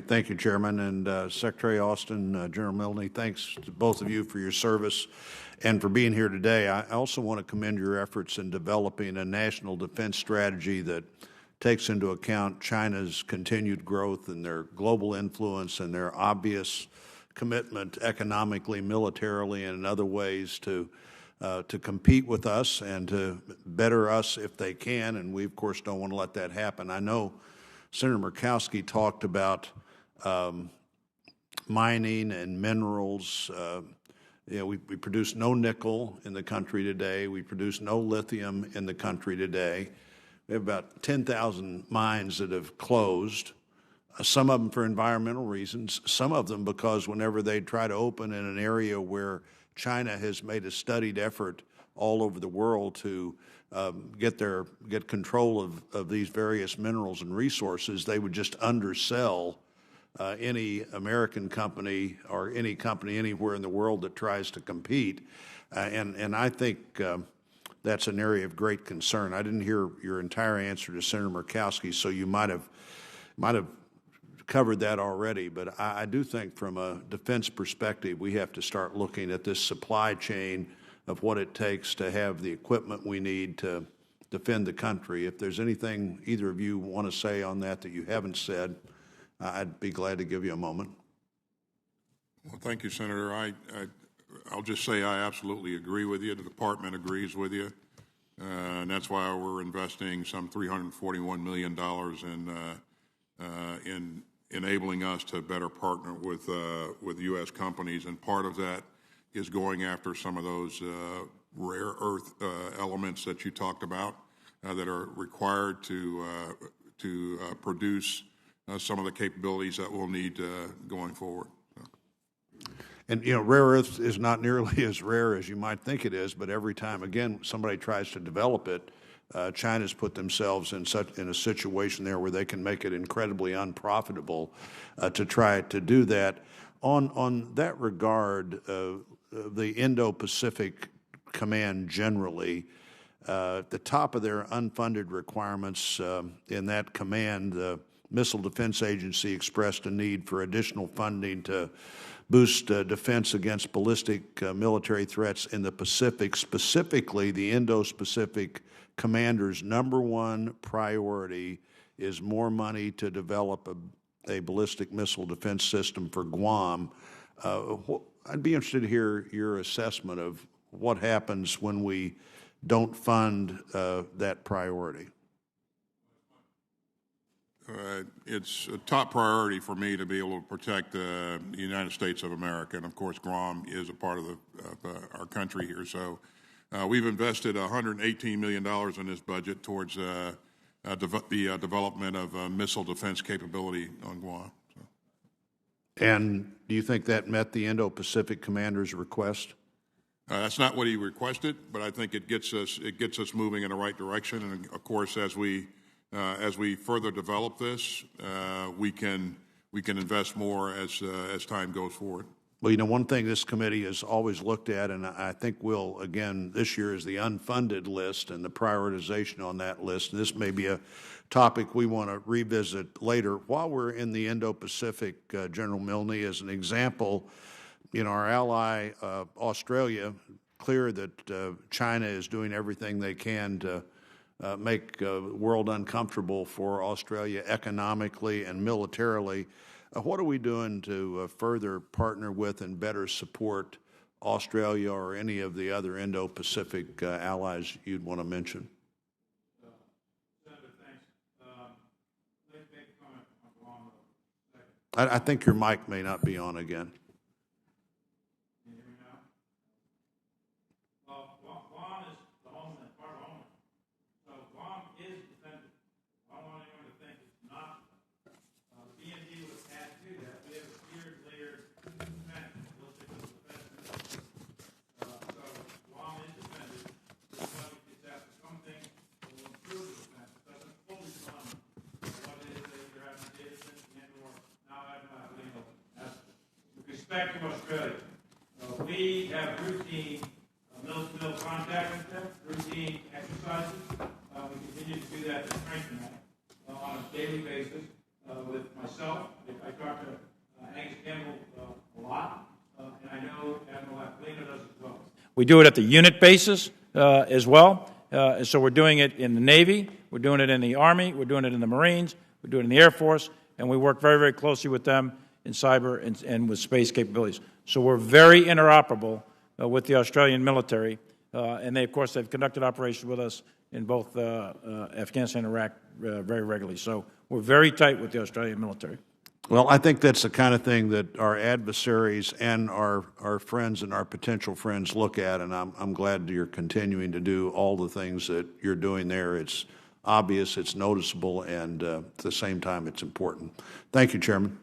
Thank you, Chairman. And Secretary Austin, General Milne, thanks to both of you for your service and for being here today. I also want to commend your efforts in developing a national defense strategy that takes into account China's continued growth and their global influence and their obvious commitment economically, militarily, and in other ways to compete with us and to better us if they can. And we, of course, don't want to let that happen. I know Senator Murkowski talked about mining and minerals. We produce no nickel in the country today. We produce no lithium in the country today. We have about 10,000 mines that have closed, some of them for environmental reasons, some of them because whenever they try to open in an area where China has made a studied effort all over the world to get control of these various minerals and resources, they would just undersell any American company or any company anywhere in the world that tries to compete. And I think that's an area of great concern. I didn't hear your entire answer to Senator Murkowski, so you might have covered that already. But I do think from a defense perspective, we have to start looking at this supply chain of what it takes to have the equipment we need to defend the country. If there's anything either of you want to say on that you haven't said, I'd be glad to give you a moment. Well, thank you, Senator. I'll just say I absolutely agree with you. The department agrees with you, and that's why we're investing some $341 million in enabling us to better partner with U.S. companies, and part of that is going after some of those rare earth elements that you talked about that are required to produce some of the capabilities that we'll need going forward. And, rare earth is not nearly as rare as you might think it is, but every time, again, somebody tries to develop it, China's put themselves in a situation there where they can make it incredibly unprofitable to try to do that. On that regard, the Indo-Pacific Command generally, at the top of their unfunded requirements in that command, the Missile Defense Agency expressed a need for additional funding to boost defense against ballistic military threats in the Pacific. Specifically, the Indo-Pacific Commander's #1 priority is more money to develop a ballistic missile defense system for Guam. I'd be interested to hear your assessment of what happens when we don't fund that priority. It's a top priority for me to be able to protect the United States of America, and of course Guam is a part of our country here. So we've invested $118 million in this budget towards the development of missile defense capability on Guam. So. And do you think that met the Indo-Pacific Commander's request? That's not what he requested, but I think it gets us moving in the right direction. And of course, as we further develop this, we can invest more as time goes forward. Well, one thing this committee has always looked at, and I think we'll, again, this year is the unfunded list and the prioritization on that list. And this may be a topic we want to revisit later. While we're in the Indo-Pacific, General Milne, as an example, our ally, Australia, clear that China is doing everything they can to make the world uncomfortable for Australia economically and militarily. What are we doing to further partner with and better support Australia or any of the other Indo-Pacific allies you'd want to mention? Senator, thanks. Let me make a comment on Guam. I think your mic may not be on again. Can you hear me now? Well, Guam is the homeland, part of the homeland. So Guam is defended. I don't want anyone to think it's not. The BND was added to that. We have a tiered, layered defense, ballistic missile defense. So Guam is defended. This money gets after something that will improve the defense. It doesn't fully fund what it is that either having data center and or now having with respect to Australia, we have routine mill-to-mill contact with them, routine exercises. We continue to do that to strengthen that on a daily basis with myself. I talk to We do it at the unit basis as well. So we're doing it in the Navy, we're doing it in the Army, we're doing it in the Marines, we're doing it in the Air Force, and we work very, very closely with them in cyber and with space capabilities. So we're very interoperable with the Australian military, and they, of course, they've conducted operations with us in both Afghanistan and Iraq very regularly. So we're very tight with the Australian military. Well, I think that's the kind of thing that our adversaries and our friends and our potential friends look at, and I'm glad you're continuing to do all the things that you're doing there. It's obvious, it's noticeable, and at the same time, it's important. Thank you, Chairman.